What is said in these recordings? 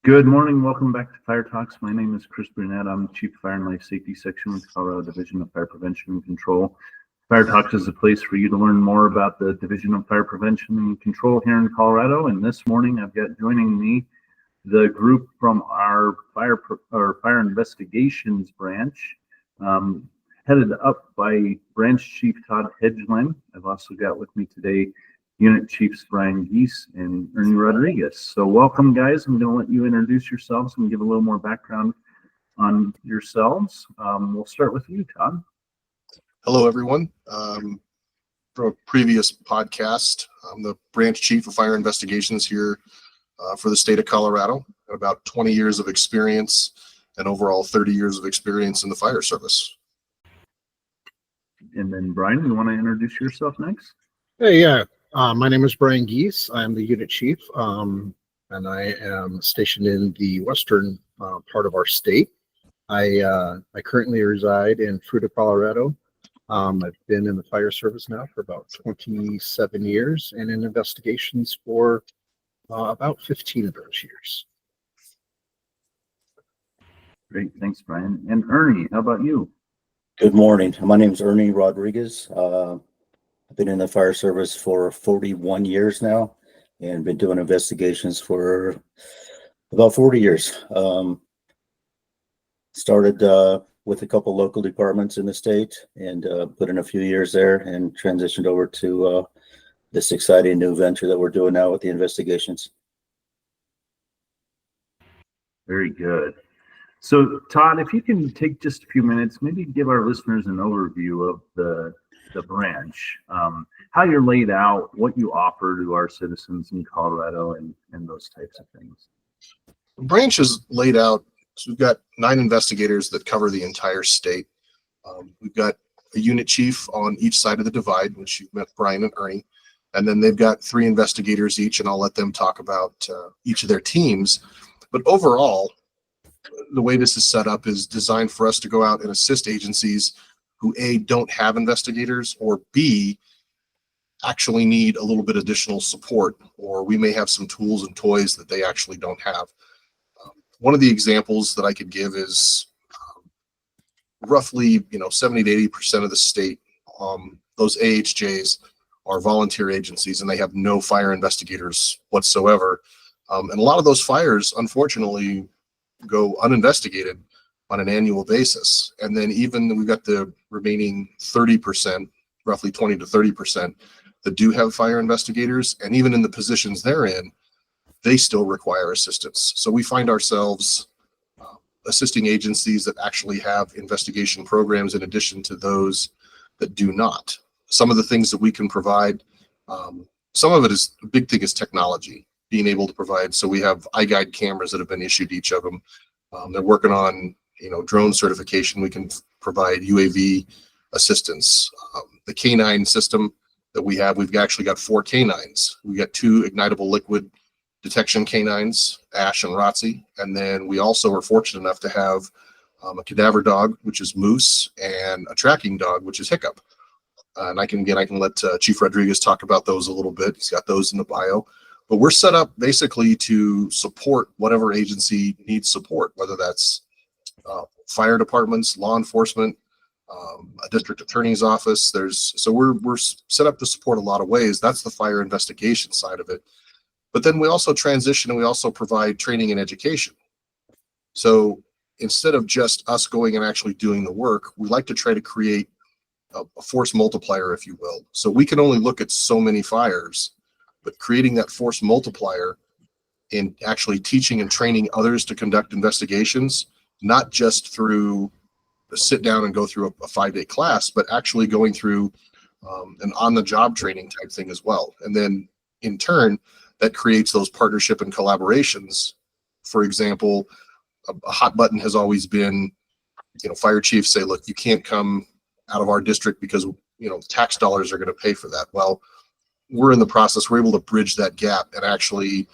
Good morning. Welcome back to Fire Talks. My name is Chief Brunette. I'm the Chief Fire and Life Safety Section with Colorado Division of Fire Prevention and Control. Fire Talks is a place for you to learn more about the Division of Fire Prevention and Control here in Colorado. And this morning, I've got joining me the group from our Fire Investigations branch, headed up by Branch Chief Todd Hedgeline. I've also got with me today Unit Chiefs Brian Geese and Ernie Rodriguez. So welcome, guys. I'm going to let you introduce yourselves and give a little more background on yourselves. We'll start with you, Todd. Hello, everyone. From a previous podcast, I'm the Branch Chief of Fire Investigations here for the state of Colorado. Got about 20 years of experience and overall 30 years of experience in the fire service. And then Brian, you want to introduce yourself next? Hey, yeah. My name is Brian Geese. I'm the unit chief, and I am stationed in the western part of our state. I currently reside in Fruita, Colorado. I've been in the fire service now for about 27 years and in investigations for about 15 of those years. Great. Thanks, Brian. And Ernie, how about you? Good morning. My name is Ernie Rodriguez. I've been in the fire service for 41 years now and been doing investigations for about 40 years. Started with a couple local departments in the state and put in a few years there and transitioned over to this exciting new venture that we're doing now with the investigations. Very good. So Todd, if you can take just a few minutes, maybe give our listeners an overview of the branch, how you're laid out, what you offer to our citizens in Colorado, and those types of things. The branch is laid out. So we've got 9 investigators that cover the entire state. We've got a unit chief on each side of the divide, which you've met Brian and Ernie, and then they've got 3 investigators each, and I'll let them talk about each of their teams. But overall, the way this is set up is designed for us to go out and assist agencies who A, don't have investigators, or B, actually need a little bit additional support, or we may have some tools and toys that they actually don't have. One of the examples that I could give is roughly 70 to 80% of the state, those AHJs are volunteer agencies and they have no fire investigators whatsoever. And a lot of those fires, unfortunately, go uninvestigated on an annual basis. And then even we've got the remaining 30%, roughly 20 to 30% that do have fire investigators. And even in the positions they're in, they still require assistance. So we find ourselves assisting agencies that actually have investigation programs in addition to those that do not. Some of the things that we can provide, some of it is, a big thing is technology, being able to provide. So we have iGuide cameras that have been issued, each of them. They're working on drone certification. We can provide UAV assistance. The canine system that we have, we've actually got 4 canines. We got 2 ignitable liquid detection canines, Ash and Rotzi. And then we also are fortunate enough to have a cadaver dog, which is Moose, and a tracking dog, which is Hiccup. And I can let Chief Rodriguez talk about those a little bit. He's got those in the bio. But we're set up basically to support whatever agency needs support, whether that's fire departments, law enforcement, a district attorney's office. So we're set up to support a lot of ways. That's the fire investigation side of it. But then we also transition and we also provide training and education. So instead of just us going and actually doing the work, we like to try to create a force multiplier, if you will. So we can only look at so many fires, but creating that force multiplier in actually teaching and training others to conduct investigations, not just through a sit down and go through a 5-day class, but actually going through an on-the-job training type thing as well. And then in turn, that creates those partnership and collaborations. For example, a hot button has always been, fire chiefs say, look, you can't come out of our district because, tax dollars are going to pay for that. Well, we're in the process, we're able to bridge that gap and actually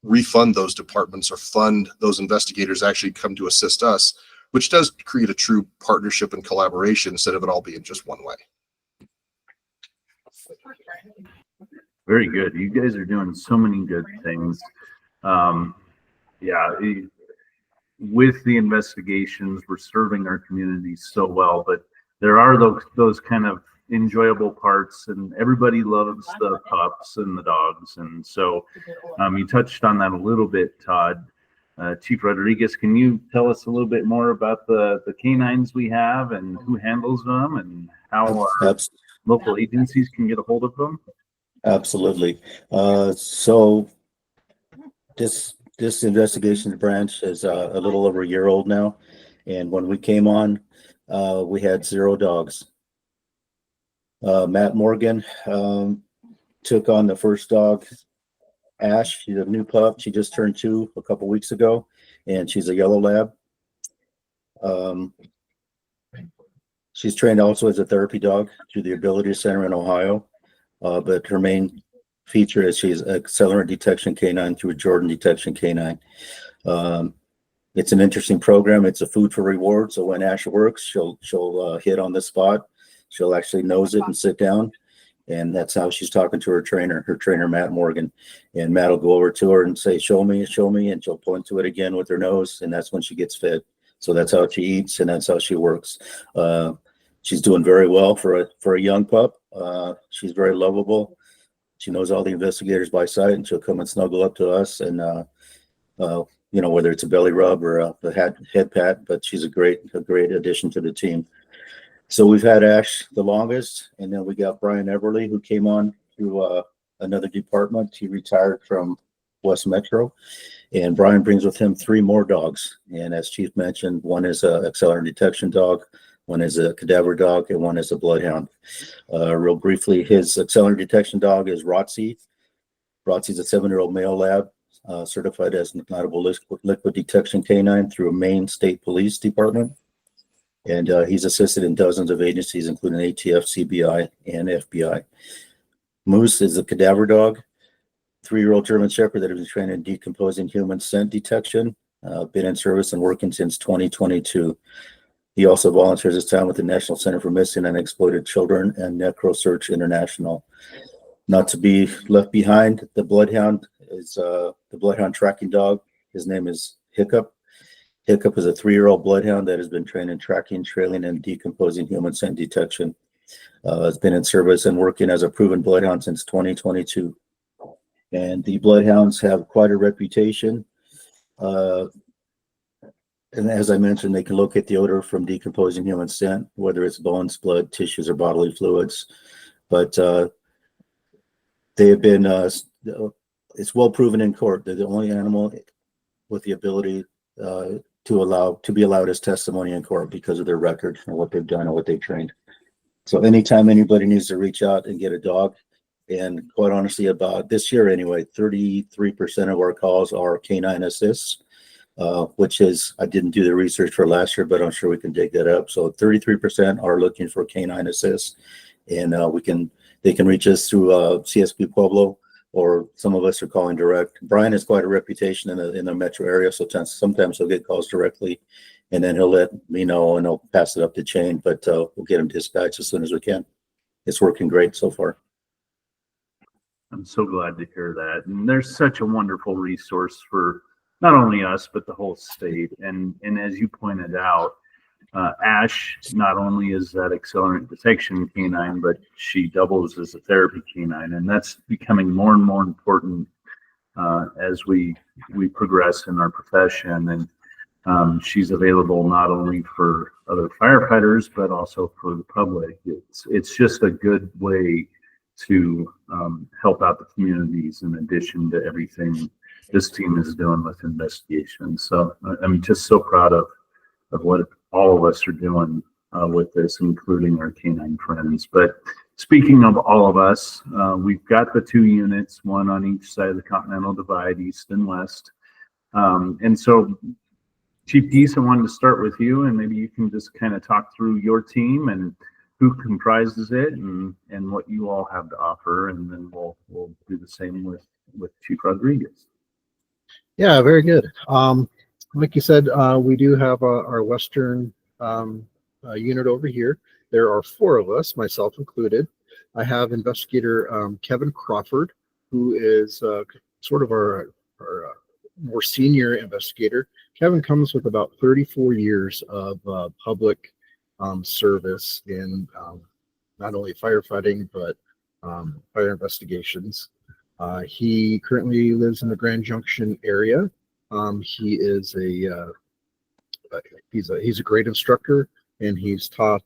refund those departments or fund those investigators actually come to assist us, which does create a true partnership and collaboration instead of it all being just one way. Very good. You guys are doing so many good things. Um, yeah, with the investigations, we're serving our community so well, but there are those kind of enjoyable parts, and everybody loves the pups and the dogs. And so you touched on that a little bit, Todd. Chief Rodriguez, can you tell us a little bit more about the canines we have and who handles them and how local agencies can get a hold of them? Absolutely. So this investigation branch is a little over a year old now, and when we came on, we had 0 dogs. Matt Morgan took on the first dog, Ash. She's a new pup. She just turned 2 a couple weeks ago, and she's a yellow lab. She's trained also as a therapy dog through the Ability Center in Ohio, but her main feature is she's accelerant detection canine through Jordan detection canine. It's an interesting program. It's a food for reward. So when Ash works, she'll hit on the spot. She'll actually nose it and sit down. And that's how she's talking to her trainer, Matt Morgan. And Matt will go over to her and say, show me. And she'll point to it again with her nose. And that's when she gets fed. So that's how she eats and that's how she works. She's doing very well for a young pup. She's very lovable. She knows all the investigators by sight, and she'll come and snuggle up to us. And, whether it's a belly rub or a head pat, but she's a great addition to the team. So we've had Ash the longest, and then we got Brian Everly, who came on through another department. He retired from West Metro, and Brian brings with him 3 more dogs. And as Chief mentioned, one is a accelerant detection dog, one is a cadaver dog, and one is a bloodhound. Real briefly, his accelerant detection dog is Rotsy. Rotsy's a 7-year-old male lab, certified as an ignitable liquid detection canine through a Maine State Police Department. And he's assisted in dozens of agencies, including ATF, CBI, and FBI. Moose is a cadaver dog, 3-year-old German Shepherd that has been trained in decomposing human scent detection, been in service and working since 2022. He also volunteers his time with the National Center for Missing and Exploited Children and NecroSearch International. Not to be left behind, the Bloodhound is the Bloodhound tracking dog. His name is Hiccup. Hiccup is a 3-year-old bloodhound that has been trained in tracking, trailing, and decomposing human scent detection. Has been in service and working as a proven bloodhound since 2022. And the bloodhounds have quite a reputation. And as I mentioned, they can locate the odor from decomposing human scent, whether it's bones, blood, tissues, or bodily fluids. But they have been, it's well proven in court. They're the only animal with the ability to be allowed as testimony in court because of their record and what they've done and what they've trained. So anytime anybody needs to reach out and get a dog, and quite honestly, about this year anyway, 33% of our calls are canine assists, which is, I didn't do the research for last year, but I'm sure we can dig that up. So 33% are looking for canine assists, and they can reach us through CSP Pueblo, or some of us are calling direct. Brian has quite a reputation in the metro area, so sometimes he'll get calls directly, and then he'll let me know, and I'll pass it up the chain, but we'll get him dispatched as soon as we can. It's working great so far. I'm so glad to hear that. And there's such a wonderful resource for not only us, but the whole state. And as you pointed out, Ash not only is that accelerant detection canine, but she doubles as a therapy canine, and that's becoming more and more important as we progress in our profession. And she's available not only for other firefighters, but also for the public. It's just a good way to help out the communities in addition to everything this team is doing with investigations. So I'm just so proud of what all of us are doing with this, including our canine friends. But speaking of all of us, we've got the 2 units, one on each side of the Continental Divide, east and west. And so, Chief Geese, I wanted to start with you, and maybe you can just kind of talk through your team and who comprises it and what you all have to offer, and then we'll do the same with Chief Rodriguez. Yeah, very good. Like you said, we do have our Western unit over here. There are 4 of us, myself included. I have investigator Kevin Crawford, who is sort of our more senior investigator. Kevin comes with about 34 years of public service in not only firefighting, but fire investigations. He currently lives in the Grand Junction area. He is he's a great instructor, and he's taught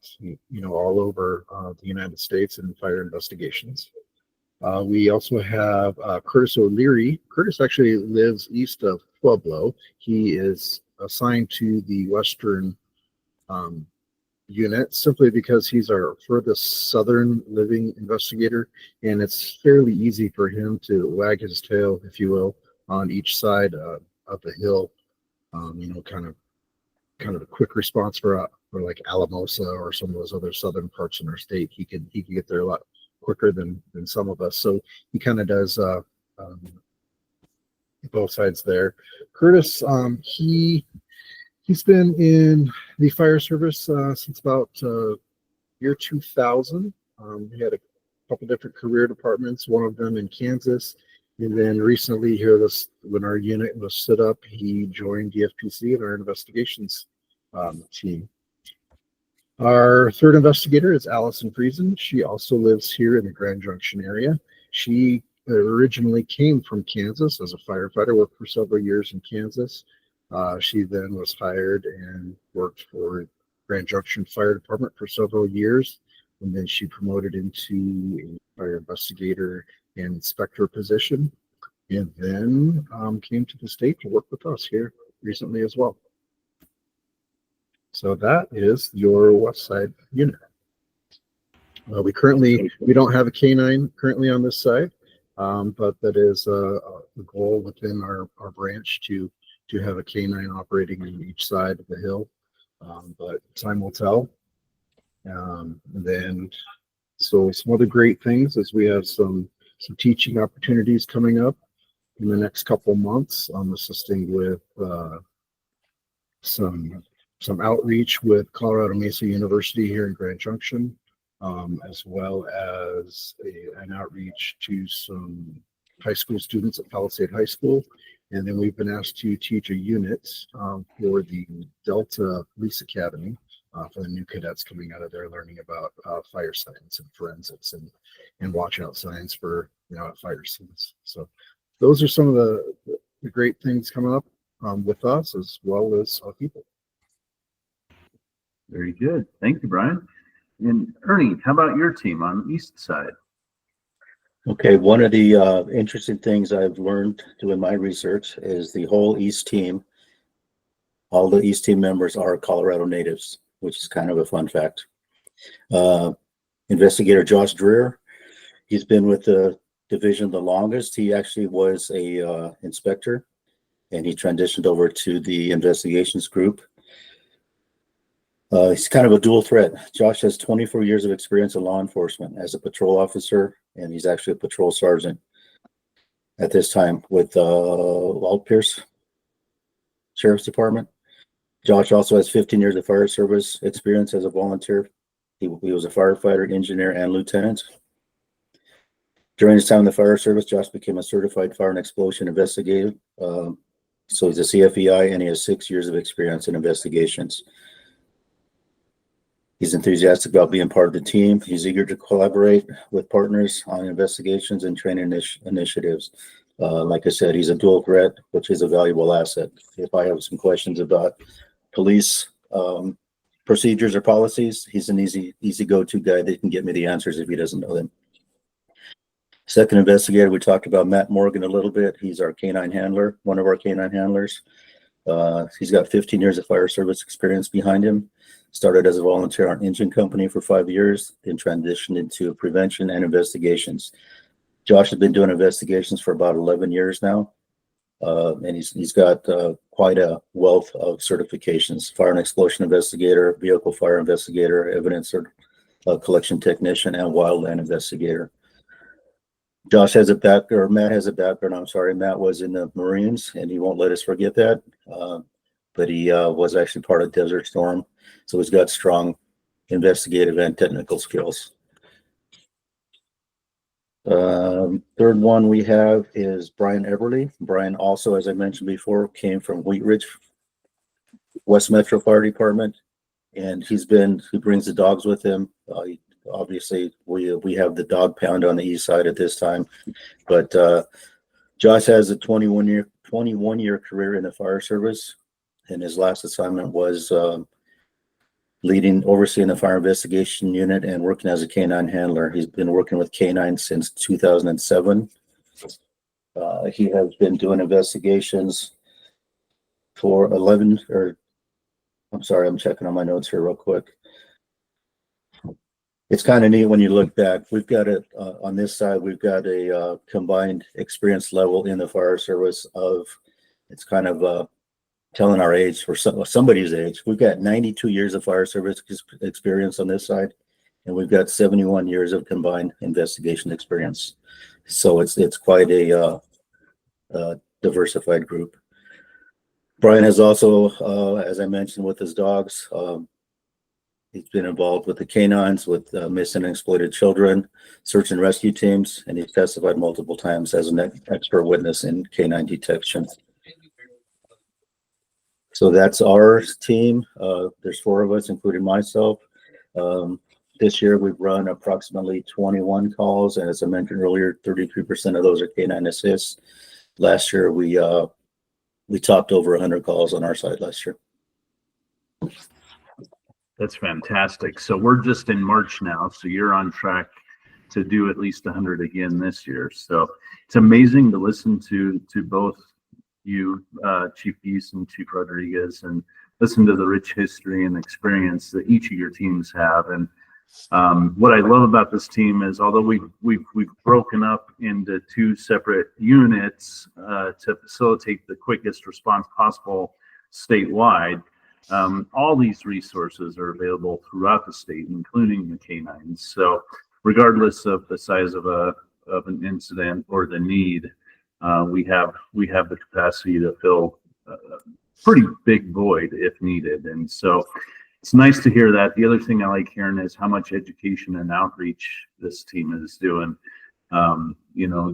all over the United States in fire investigations. We also have Curtis O'Leary. Curtis actually lives east of Pueblo. He is assigned to the Western unit simply because he's our furthest southern living investigator, and it's fairly easy for him to wag his tail, if you will, on each side of the hill. Kind of a quick response for like Alamosa or some of those other southern parts in our state. He can get there a lot quicker than some of us. So he kind of does both sides there. Curtis, he's been in the fire service since about year 2000. He had a couple different career departments, one of them in Kansas. And then recently here, when our unit was set up, he joined DFPC in our investigations team. Our third investigator is Allison Friesen. She also lives here in the Grand Junction area. She originally came from Kansas as a firefighter, worked for several years in Kansas. She then was hired and worked for Grand Junction Fire Department for several years. And then she promoted into a fire investigator and inspector position. And then came to the state to work with us here recently as well. So that is your West Side unit. We don't have a canine currently on this side, but that is a goal within our branch to have a canine operating on each side of the hill. But time will tell. So some other great things is we have some teaching opportunities coming up in the next couple months. I'm assisting with some outreach with Colorado Mesa University here in Grand Junction, as well as an outreach to some high school students at Palisade High School. And then we've been asked to teach a unit for the Delta Police Academy for the new cadets coming out of there, learning about fire science and forensics and watch out signs for fire scenes. So those are some of the great things coming up with us, as well as our people. Very good. Thank you, Brian. And Ernie, how about your team on the east side? Okay, one of the interesting things I've learned doing my research is the whole East team, all the East team members are Colorado natives, which is kind of a fun fact. Investigator Josh Dreer, he's been with the division the longest. He actually was a inspector, and he transitioned over to the investigations group. He's kind of a dual threat. Josh has 24 years of experience in law enforcement as a patrol officer, and he's actually a patrol sergeant at this time with Walt Pierce Sheriff's Department. Josh also has 15 years of fire service experience as a volunteer. He was a firefighter, engineer, and lieutenant. During his time in the fire service, Josh became a certified fire and explosion investigator. So he's a CFEI, and he has 6 years of experience in investigations. He's enthusiastic about being part of the team. He's eager to collaborate with partners on investigations and training initiatives. Like I said, he's a dual threat, which is a valuable asset. If I have some questions about police procedures or policies, he's an easy go-to guy that can get me the answers if he doesn't know them. Second investigator, we talked about Matt Morgan a little bit. He's our canine handler, one of our canine handlers. He's got 15 years of fire service experience behind him. Started as a volunteer on engine company for 5 years, then transitioned into prevention and investigations. Josh has been doing investigations for about 11 years now, and he's got quite a wealth of certifications: fire and explosion investigator, vehicle fire investigator, evidence collection technician, and wildland investigator. Matt has a background. I'm sorry, Matt was in the Marines, and he won't let us forget that. But he was actually part of Desert Storm, so he's got strong investigative and technical skills. Third one we have is Brian Everly. Brian also, as I mentioned before, came from Wheat Ridge, West Metro Fire Department, and he brings the dogs with him. Obviously, we have the dog pound on the east side at this time, but Josh has a 21-year career in the fire service, and his last assignment was overseeing the fire investigation unit and working as a canine handler. He's been working with canines since 2007. He has been doing investigations for I'm checking on my notes here real quick. It's kind of neat when you look back. We've got it on this side. We've got a combined experience level in the fire service of, it's kind of telling our age or somebody's age. We've got 92 years of fire service experience on this side, and we've got 71 years of combined investigation experience. So it's quite a diversified group. Brian has also, as I mentioned, with his dogs, he's been involved with the canines, with missing and exploited children, search and rescue teams, and he's testified multiple times as an expert witness in canine detection. So that's our team. There's 4 of us, including myself. This year we've run approximately 21 calls, and as I mentioned earlier, 33% of those are canine assists. Last year we topped over 100 calls on our side last year. That's fantastic. So we're just in March now, so you're on track to do at least 100 again this year. So it's amazing to listen to both you, Chief Geese and Chief Rodriguez, and listen to the rich history and experience that each of your teams have. And what I love about this team is, although we've broken up into 2 separate units to facilitate the quickest response possible statewide, all these resources are available throughout the state, including the canines. So regardless of the size of an incident or the need, we have the capacity to fill a pretty big void if needed. And so it's nice to hear that. The other thing I like hearing is how much education and outreach this team is doing.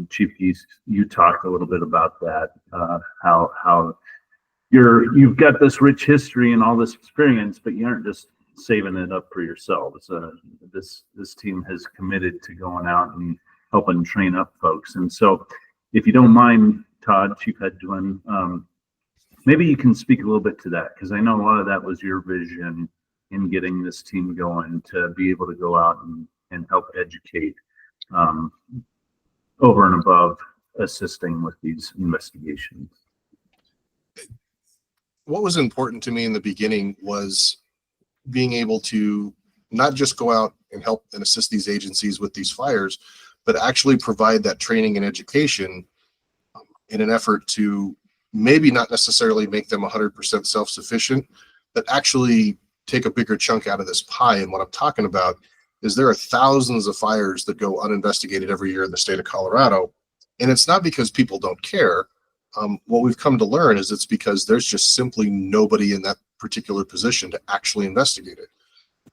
Chief Geese, you talked a little bit about that, how you've got this rich history and all this experience, but you aren't just saving it up for yourselves. This team has committed to going out and helping train up folks. And so, if you don't mind, Todd, Chief Hedlund, maybe you can speak a little bit to that, because I know a lot of that was your vision in getting this team going, to be able to go out and help educate over and above assisting with these investigations. What was important to me in the beginning was being able to not just go out and help and assist these agencies with these fires, but actually provide that training and education in an effort to maybe not necessarily make them 100% self-sufficient, but actually take a bigger chunk out of this pie. And what I'm talking about is there are thousands of fires that go uninvestigated every year in the state of Colorado. And it's not because people don't care. What we've come to learn is it's because there's just simply nobody in that particular position to actually investigate it.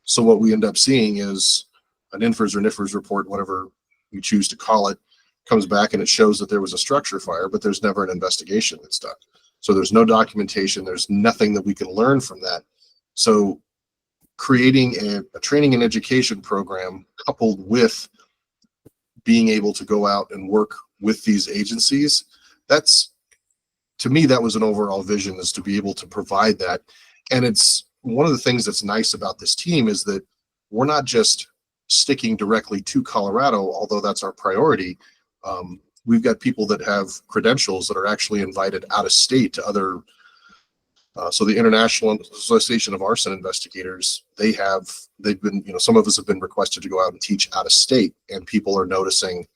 So what we end up seeing is an INFRS or NIFRS report, whatever you choose to call it, comes back and it shows that there was a structure fire, but there's never an investigation that's done. So there's no documentation. There's nothing that we can learn from that. So creating a training and education program coupled with being able to go out and work with these agencies, that's, to me, that was an overall vision, is to be able to provide that. And it's one of the things that's nice about this team is that we're not just sticking directly to Colorado, although that's our priority. We've got people that have credentials that are actually invited out of state to other. So the International Association of Arson Investigators, they've been, some of us have been requested to go out and teach out of state, and people are noticing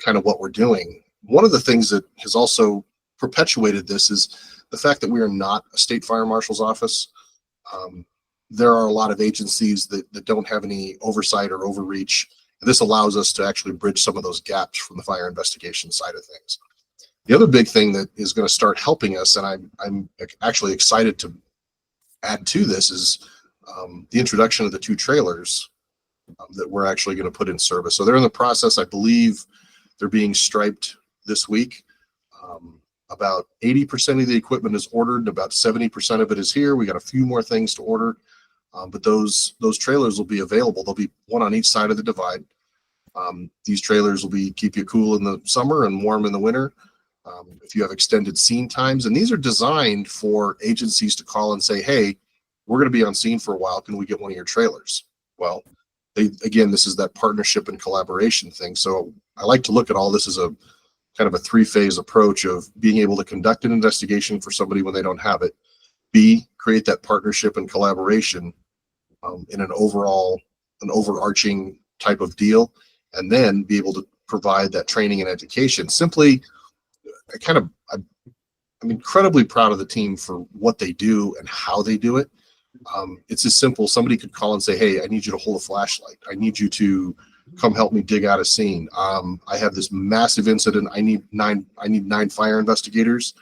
kind of what we're doing. One of the things that has also perpetuated this is the fact that we are not a state fire marshal's office. There are a lot of agencies that don't have any oversight or overreach. This allows us to actually bridge some of those gaps from the fire investigation side of things. The other big thing that is going to start helping us, and I'm actually excited to add to this, is the introduction of the 2 trailers that we're actually going to put in service. So they're in the process. I believe they're being striped this week. About 80% of the equipment is ordered. About 70% of it is here. We got a few more things to order, but those trailers will be available. There'll be one on each side of the divide. These trailers will keep you cool in the summer and warm in the winter. If you have extended scene times, and these are designed for agencies to call and say, hey, we're going to be on scene for a while. Can we get one of your trailers? Well, again, this is that partnership and collaboration thing. So I like to look at all this as a kind of a three-phase approach of being able to conduct an investigation for somebody when they don't have it. B, create that partnership and collaboration in an overarching type of deal, and then be able to provide that training and education. Simply, I'm incredibly proud of the team for what they do and how they do it. It's as simple. Somebody could call and say, hey, I need you to hold a flashlight. I need you to come help me dig out a scene. I have this massive incident. I need nine fire investigators.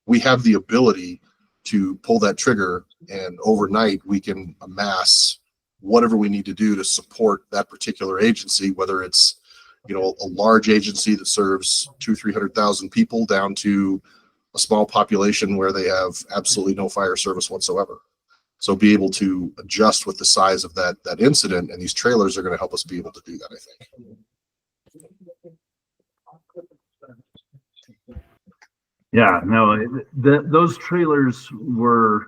We have the ability to pull that trigger, and overnight we can amass whatever we need to do to support that particular agency, whether it's, a large agency that serves 200,000-300,000 people down to a small population where they have absolutely no fire service whatsoever. So be able to adjust with the size of that incident, and these trailers are going to help us be able to do that, I think. Yeah, no, those trailers were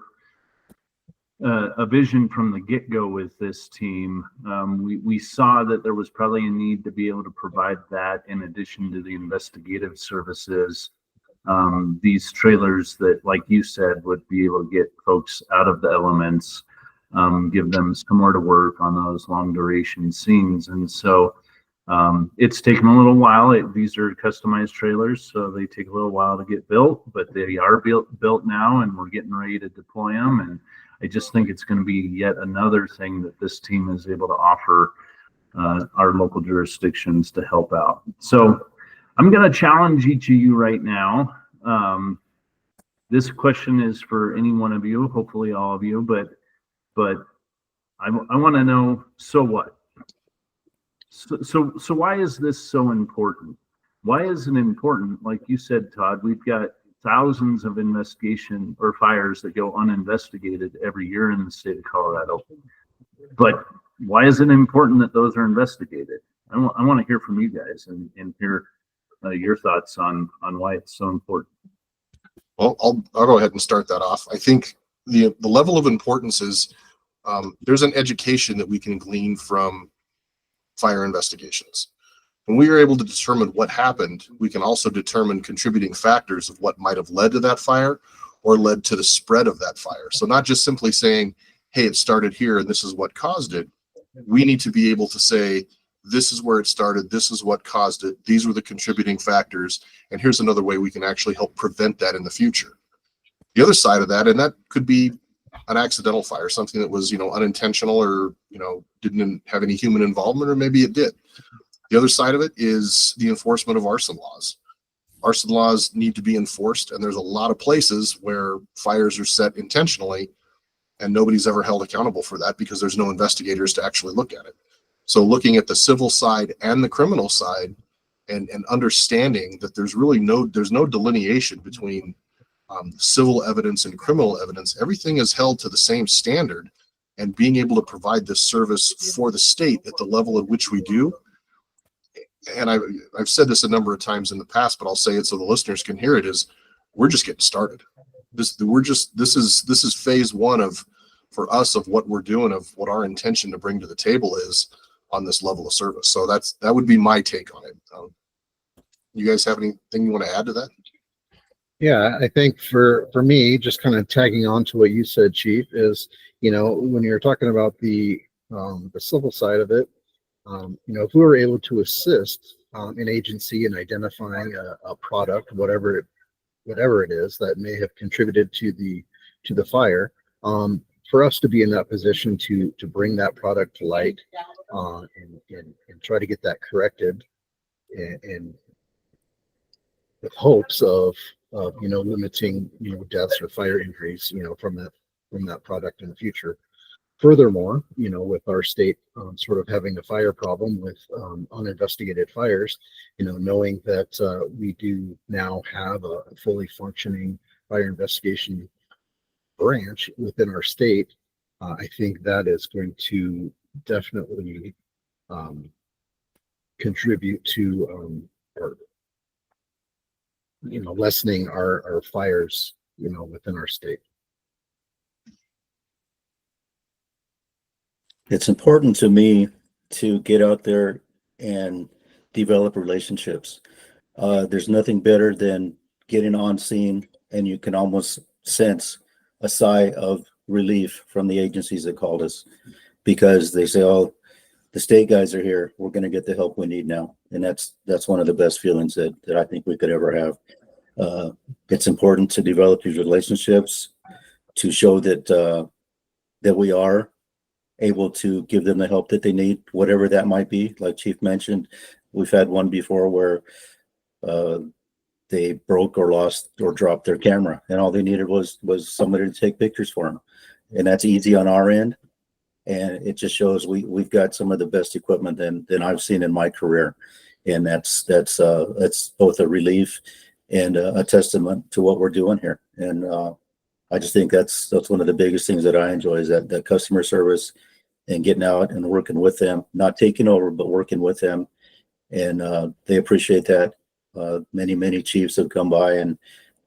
a vision from the get-go with this team. We saw that there was probably a need to be able to provide that in addition to the investigative services. These trailers that, like you said, would be able to get folks out of the elements, give them somewhere to work on those long duration scenes. And so it's taken a little while. These are customized trailers, so they take a little while to get built, but they are built now, and we're getting ready to deploy them. And I just think it's going to be yet another thing that this team is able to offer our local jurisdictions to help out. So I'm going to challenge each of you right now. This question is for any one of you, hopefully all of you, but I want to know, so what? So why is this so important? Why is it important? Like you said, Todd, we've got thousands of investigation or fires that go uninvestigated every year in the state of Colorado. But why is it important that those are investigated? I want to hear from you guys and hear your thoughts on why it's so important. Well, I'll go ahead and start that off. I think the level of importance is there's an education that we can glean from fire investigations. When we are able to determine what happened, we can also determine contributing factors of what might have led to that fire or led to the spread of that fire. So not just simply saying, hey, it started here and this is what caused it. We need to be able to say, this is where it started, this is what caused it, these were the contributing factors, and here's another way we can actually help prevent that in the future. The other side of that, and that could be an accidental fire, something that was, unintentional or, didn't have any human involvement, or maybe it did. The other side of it is the enforcement of arson laws. Arson laws need to be enforced, and there's a lot of places where fires are set intentionally and nobody's ever held accountable for that because there's no investigators to actually look at it. So looking at the civil side and the criminal side and understanding that there's no delineation between civil evidence and criminal evidence. Everything is held to the same standard, and being able to provide this service for the state at the level at which we do. And I've said this a number of times in the past, but I'll say it so the listeners can hear it, is we're just getting started. This is phase one for us of what we're doing, of what our intention to bring to the table is on this level of service. So that would be my take on it. You guys have anything you want to add to that? Yeah, I think for me, just kind of tagging on to what you said, Chief, is, when you're talking about the civil side of it, if we were able to assist an agency in identifying a product, whatever it is that may have contributed to the fire, for us to be in that position to bring that product to light and try to get that corrected, and with hopes of limiting deaths or fire injuries from that product in the future. Furthermore, with our state sort of having a fire problem with uninvestigated fires, knowing that we do now have a fully functioning fire investigation branch within our state, I think that is going to definitely contribute to our, lessening our fires, within our state. It's important to me to get out there and develop relationships. There's nothing better than getting on scene and you can almost sense a sigh of relief from the agencies that called us, because they say, oh, the state guys are here. We're going to get the help we need now. And that's one of the best feelings that I think we could ever have. It's important to develop these relationships, to show that we are able to give them the help that they need, whatever that might be. Like Chief mentioned, we've had one before where they broke or lost or dropped their camera, and all they needed was somebody to take pictures for them. And that's easy on our end. And it just shows we've got some of the best equipment than I've seen in my career. And that's both a relief and a testament to what we're doing here. And I just think that's one of the biggest things that I enjoy, is that customer service and getting out and working with them, not taking over, but working with them. And they appreciate that. Many chiefs have come by and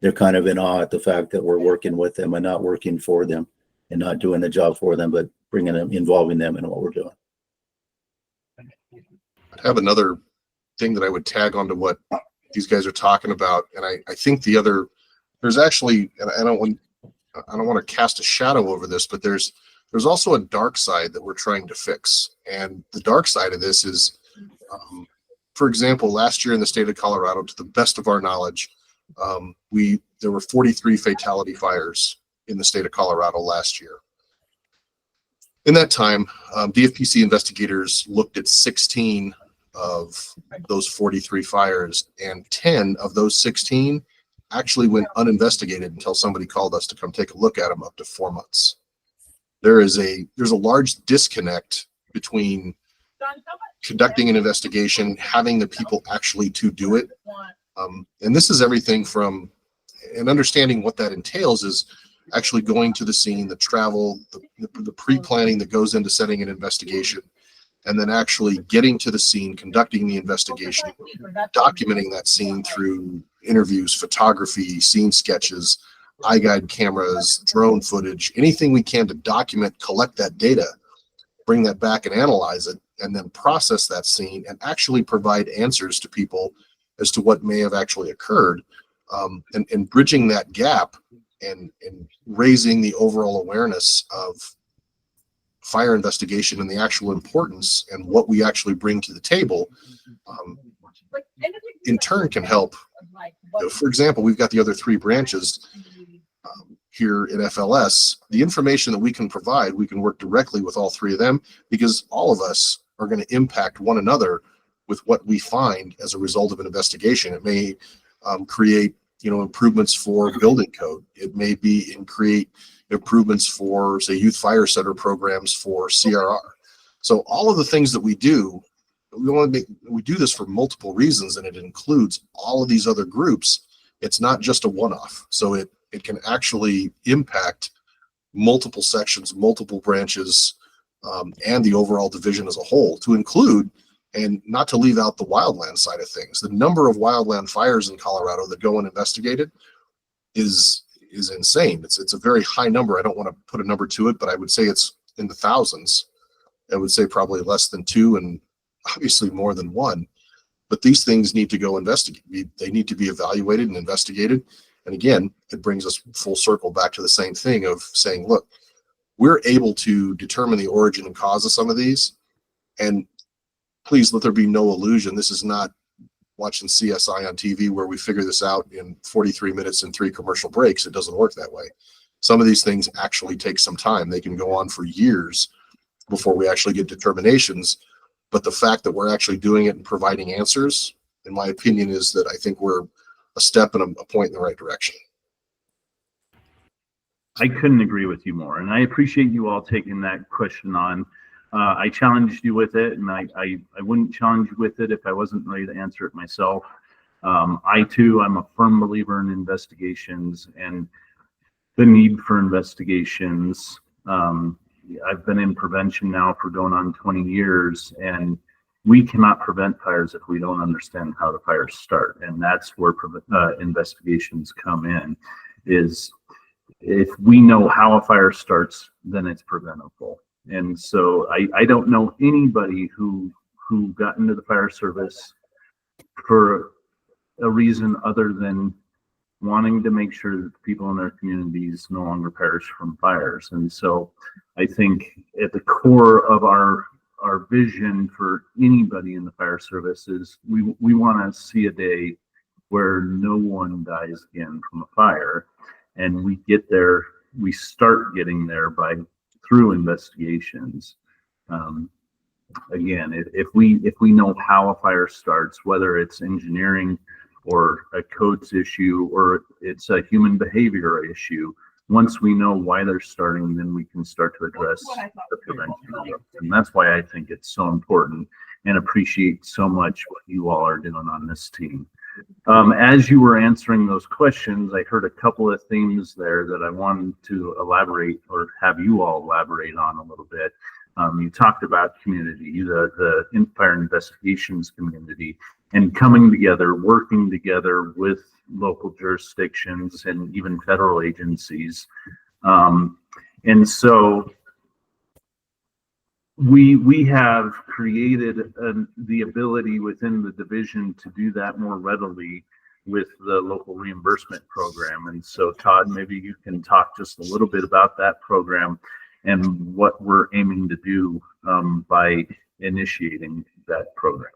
they're kind of in awe at the fact that we're working with them and not working for them and not doing the job for them, but bringing them, involving them in what we're doing. I have another thing that I would tag onto what these guys are talking about. And I think there's actually, and I don't want to cast a shadow over this, but there's also a dark side that we're trying to fix. And the dark side of this is, for example, last year in the state of Colorado, to the best of our knowledge, there were 43 fatality fires in the state of Colorado last year. In that time, DFPC investigators looked at 16 of those 43 fires, and 10 of those 16 actually went uninvestigated until somebody called us to come take a look at them, up to 4 months. There's a large disconnect between conducting an investigation, having the people actually to do it. And this is everything from, and understanding what that entails is actually going to the scene, the travel, the pre-planning that goes into setting an investigation, and then actually getting to the scene, conducting the investigation, documenting that scene through interviews, photography, scene sketches, iGuide cameras, drone footage, anything we can to document, collect that data, bring that back and analyze it, and then process that scene and actually provide answers to people as to what may have actually occurred, and bridging that gap and raising the overall awareness of fire investigation and the actual importance and what we actually bring to the table, in turn can help. For example, we've got the other 3 branches here in FLS. The information that we can provide, we can work directly with all 3 of them, because all of us are going to impact one another with what we find as a result of an investigation. It may create, improvements for building code. It may create improvements for, say, youth fire center programs for CRR. So all of the things that we do, we do this for multiple reasons, and it includes all of these other groups. It's not just a one-off. So it can actually impact multiple sections, multiple branches, and the overall division as a whole, to include, and not to leave out, the wildland side of things. The number of wildland fires in Colorado that go uninvestigated is insane. It's a very high number. I don't want to put a number to it, but I would say it's in the thousands. I would say probably less than 2, and obviously more than 1. But these things need to go investigate. They need to be evaluated and investigated. And again, it brings us full circle back to the same thing of saying, look, we're able to determine the origin and cause of some of these. And please let there be no illusion. This is not watching CSI on TV where we figure this out in 43 minutes and 3 commercial breaks. It doesn't work that way. Some of these things actually take some time. They can go on for years before we actually get determinations. But the fact that we're actually doing it and providing answers, in my opinion, is that I think we're a step and a point in the right direction. I couldn't agree with you more, and I appreciate you all taking that question on. I challenged you with it, and I wouldn't challenge you with it if I wasn't ready to answer it myself. I too, I'm a firm believer in investigations and the need for investigations. I've been in prevention now for going on 20 years, and we cannot prevent fires if we don't understand how the fires start. And that's where investigations come in, is if we know how a fire starts, then it's preventable. And so I don't know anybody who got into the fire service for a reason other than wanting to make sure that the people in their communities no longer perish from fires. And so I think at the core of our vision for anybody in the fire service is we want to see a day where no one dies again from a fire. And we get there, we start getting there through investigations. Again, if we know how a fire starts, whether it's engineering or a codes issue or it's a human behavior issue, once we know why they're starting, then we can start to address the prevention. And that's why I think it's so important and appreciate so much what you all are doing on this team. As you were answering those questions, I heard a couple of themes there that I wanted to elaborate or have you all elaborate on a little bit. You talked about community, the fire investigations community, and coming together, working together with local jurisdictions and even federal agencies. And so we have created the ability within the division to do that more readily with the local reimbursement program. And so Todd, maybe you can talk just a little bit about that program and what we're aiming to do by initiating that program.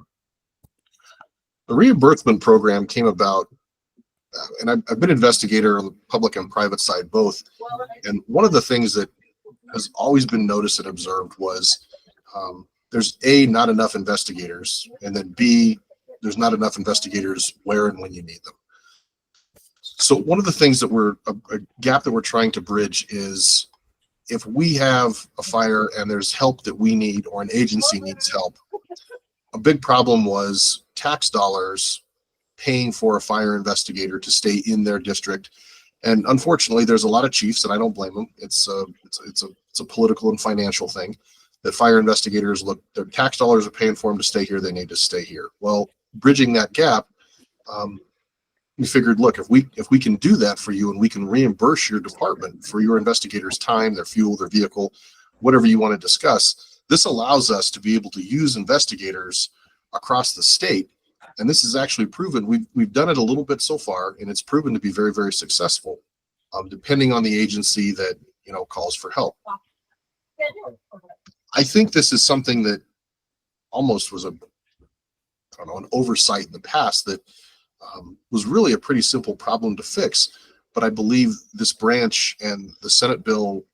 The reimbursement program came about, and I've been investigator on the public and private side both. And one of the things that has always been noticed and observed was there's not enough investigators, and then B, there's not enough investigators where and when you need them. So one of the things that a gap that we're trying to bridge is if we have a fire and there's help that we need or an agency needs help, a big problem was tax dollars paying for a fire investigator to stay in their district. And unfortunately, there's a lot of chiefs, and I don't blame them. It's a political and financial thing that fire investigators look, their tax dollars are paying for them to stay here. They need to stay here. Well, bridging that gap, we figured, look, if we can do that for you and we can reimburse your department for your investigators' time, their fuel, their vehicle, whatever you want to discuss, this allows us to be able to use investigators across the state. And this is actually proven. We've done it a little bit so far, and it's proven to be very, very successful, depending on the agency that calls for help. I think this is something that almost was an oversight in the past that was really a pretty simple problem to fix. But I believe this branch and the Senate Bill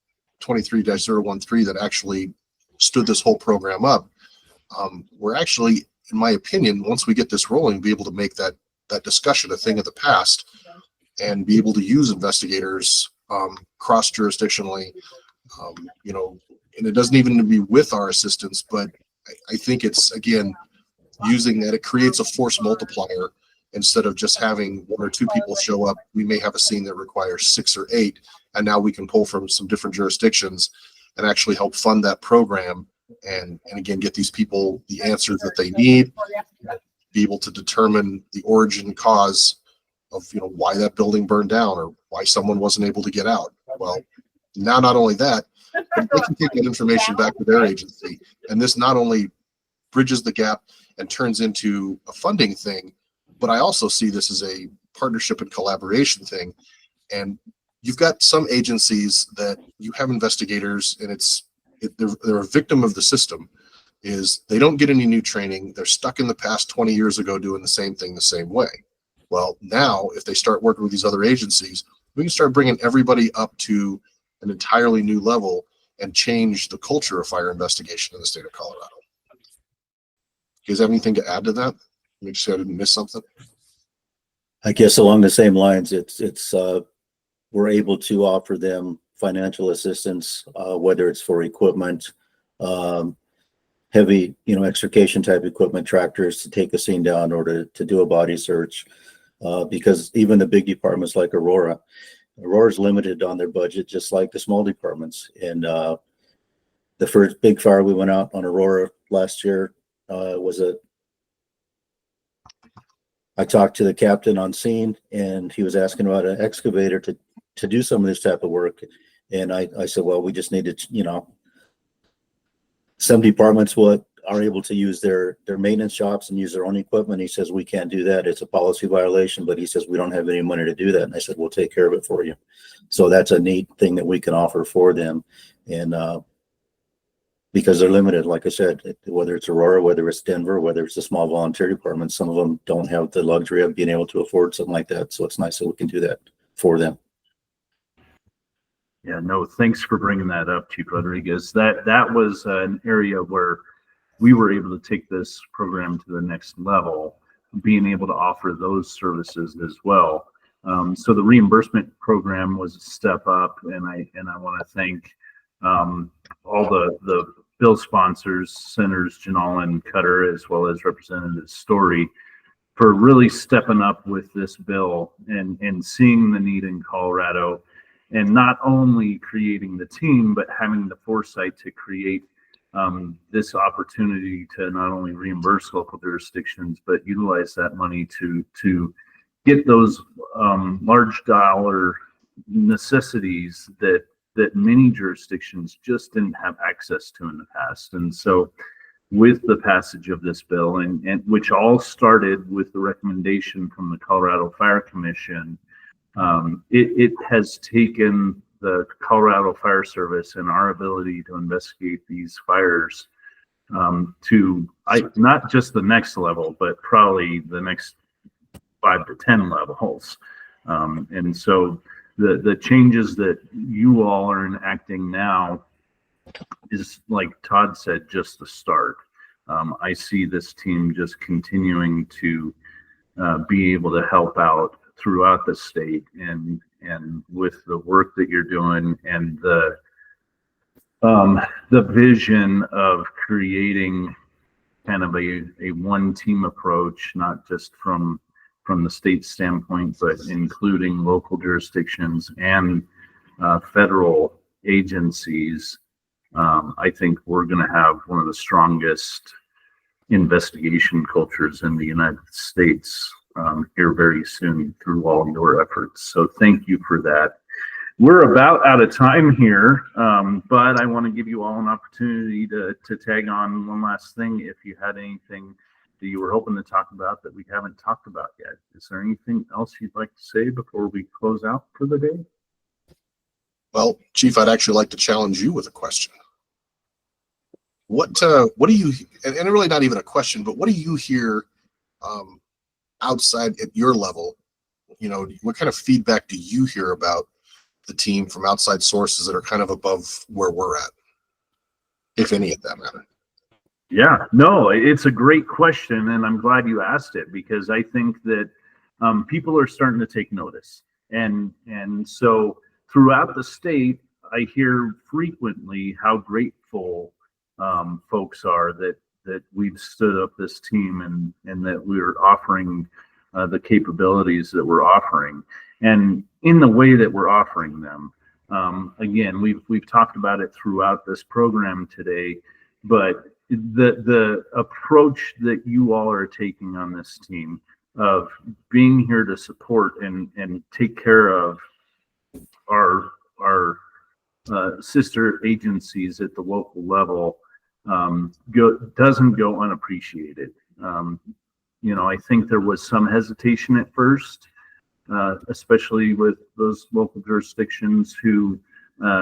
23-013 that actually stood this whole program up, we're actually, in my opinion, once we get this rolling, be able to make that discussion a thing of the past and be able to use investigators cross-jurisdictionally, and it doesn't even need to be with our assistance, but I think it's, again, using that, it creates a force multiplier. Instead of just having one or two people show up, we may have a scene that requires 6 or 8, and now we can pull from some different jurisdictions and actually help fund that program and again, get these people the answers that they need, be able to determine the origin cause of why that building burned down or why someone wasn't able to get out. Well, now not only that, but they can take that information back to their agency, and this not only bridges the gap and turns into a funding thing, but I also see this as a partnership and collaboration thing. And you've got some agencies that you have investigators, and they're a victim of the system. Is they don't get any new training. They're stuck in the past 20 years ago doing the same thing the same way. Well, now if they start working with these other agencies, we can start bringing everybody up to an entirely new level and change the culture of fire investigation in the state of Colorado. You guys have anything to add to that? Make sure I didn't miss something. I guess along the same lines, it's we're able to offer them financial assistance, whether it's for equipment, heavy, extrication type equipment, tractors to take a scene down or to do a body search. Because even the big departments like Aurora's limited on their budget, just like the small departments. And the first big fire we went out on Aurora last year I talked to the captain on scene, and he was asking about an excavator to do some of this type of work. And I said, well, we just need to, some departments are able to use their maintenance shops and use their own equipment. He says, we can't do that. It's a policy violation, but he says, we don't have any money to do that. And I said, we'll take care of it for you. So that's a neat thing that we can offer for them. And because they're limited, like I said, whether it's Aurora, whether it's Denver, whether it's a small volunteer department, some of them don't have the luxury of being able to afford something like that. So it's nice that we can do that for them. Yeah, no, thanks for bringing that up, Chief Rodriguez. That was an area where we were able to take this program to the next level, being able to offer those services as well. So the reimbursement program was a step up, and I want to thank all the bill sponsors, Senators Janal and Cutter, as well as Representative Story, for really stepping up with this bill and seeing the need in Colorado, and not only creating the team, but having the foresight to create this opportunity to not only reimburse local jurisdictions, but utilize that money to get those large dollar necessities that many jurisdictions just didn't have access to in the past. And so with the passage of this bill, and which all started with the recommendation from the Colorado Fire Commission, it has taken the Colorado Fire Service and our ability to investigate these fires to not just the next level, but probably the next 5 to 10 levels. And so the changes that you all are enacting now is, like Todd said, just the start. I see this team just continuing to be able to help out throughout the state, and with the work that you're doing and the vision of creating kind of a one team approach, not just from the state standpoint, but including local jurisdictions and federal agencies. I think we're going to have one of the strongest investigation cultures in the United States here very soon through all your efforts. So thank you for that. We're about out of time here, but I want to give you all an opportunity to tag on one last thing. If you had anything that you were hoping to talk about that we haven't talked about yet, is there anything else you'd like to say before we close out for the day? Well, Chief, I'd actually like to challenge you with a question. What do you, and really not even a question, but what do you hear outside at your level? What kind of feedback do you hear about the team from outside sources that are kind of above where we're at, if any of that matter? Yeah, no, it's a great question, and I'm glad you asked it, because I think that people are starting to take notice. And so throughout the state, I hear frequently how grateful folks are that we've stood up this team and that we're offering the capabilities that we're offering, and in the way that we're offering them. Again, we've talked about it throughout this program today, but the approach that you all are taking on this team of being here to support and take care of our sister agencies at the local level doesn't go unappreciated. I think there was some hesitation at first, especially with those local jurisdictions who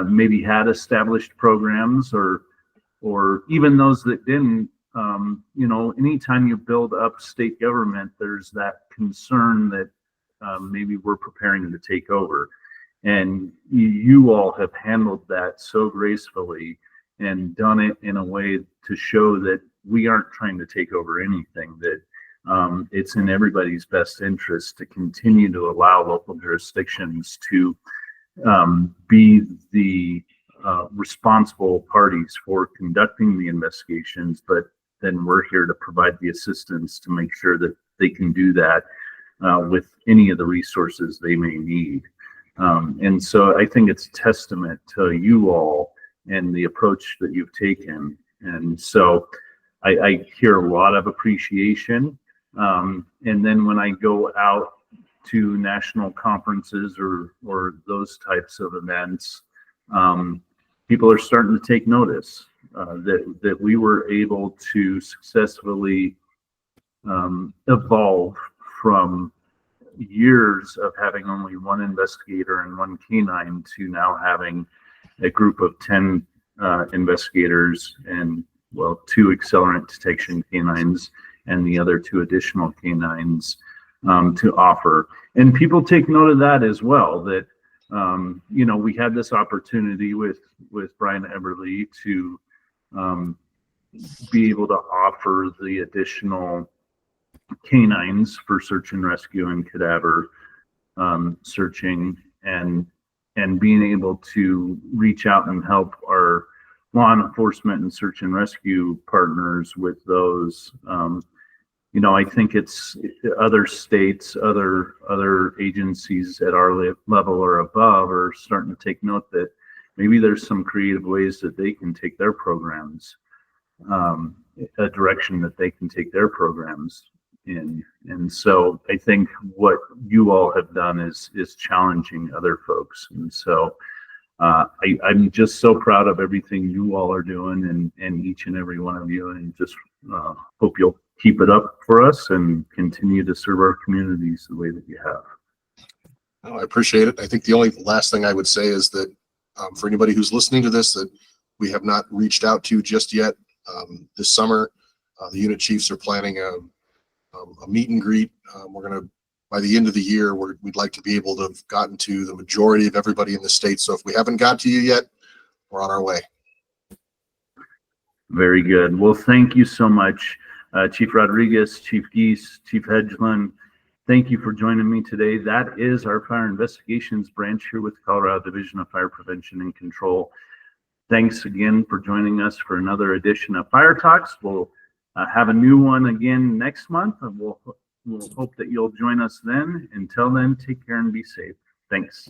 maybe had established programs, or even those that didn't. Anytime you build up state government, there's that concern that maybe we're preparing to take over. And you all have handled that so gracefully and done it in a way to show that we aren't trying to take over anything, that it's in everybody's best interest to continue to allow local jurisdictions to be the responsible parties for conducting the investigations, but then we're here to provide the assistance to make sure that they can do that with any of the resources they may need. And so I think it's a testament to you all and the approach that you've taken. And so I hear a lot of appreciation. And then when I go out to national conferences or those types of events, people are starting to take notice that we were able to successfully evolve from years of having only one investigator and one canine to now having a group of 10 investigators and, well, 2 accelerant detection canines and the other 2 additional canines to offer. And people take note of that as well, that, you know, we had this opportunity with Brian Eberly to be able to offer the additional canines for search and rescue and cadaver searching, and being able to reach out and help our law enforcement and search and rescue partners with those. You know, I think it's other states, other agencies at our level or above are starting to take note that maybe there's some creative ways that they can take their programs, a direction that they can take their programs in. And so I think what you all have done is challenging other folks. And so I'm just so proud of everything you all are doing, and each and every one of you, and just hope you'll keep it up for us and continue to serve our communities the way that you have. Oh, I appreciate it. I think the only last thing I would say is that for anybody who's listening to this that we have not reached out to just yet, this summer, the unit chiefs are planning a meet and greet. We're going to, by the end of the year, we'd like to be able to have gotten to the majority of everybody in the state. So if we haven't got to you yet, we're on our way. Very good. Well, thank you so much, Chief Rodriguez, Chief Geese, Chief Hedgeland. Thank you for joining me today. That is our Fire Investigations branch here with Colorado Division of Fire Prevention and Control. Thanks again for joining us for another edition of Fire Talks. We'll have a new one again next month, and we'll hope that you'll join us then. Until then, take care and be safe. Thanks.